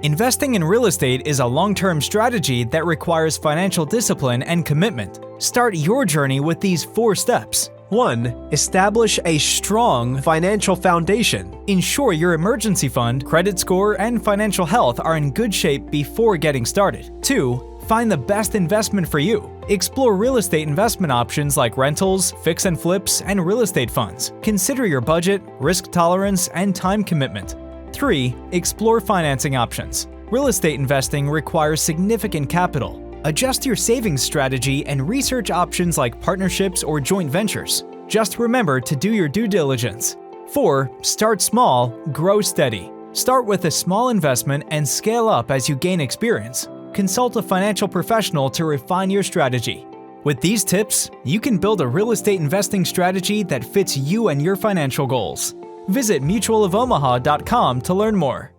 Investing in real estate is a long-term strategy that requires financial discipline and commitment. Start your journey with these 4 steps. 1. Establish a strong financial foundation. Ensure your emergency fund, credit score, and financial health are in good shape before getting started. 2. Find the best investment for you. Explore real estate investment options like rentals, fix and flips, and real estate funds. Consider your budget, risk tolerance, and time commitment. 3. Explore financing options. Real estate investing requires significant capital. Adjust your savings strategy and research options like partnerships or joint ventures. Just remember to do your due diligence. 4. Start small, grow steady. Start with a small investment and scale up as you gain experience. Consult a financial professional to refine your strategy. With these tips, you can build a real estate investing strategy that fits you and your financial goals. Visit mutualofomaha.com to learn more.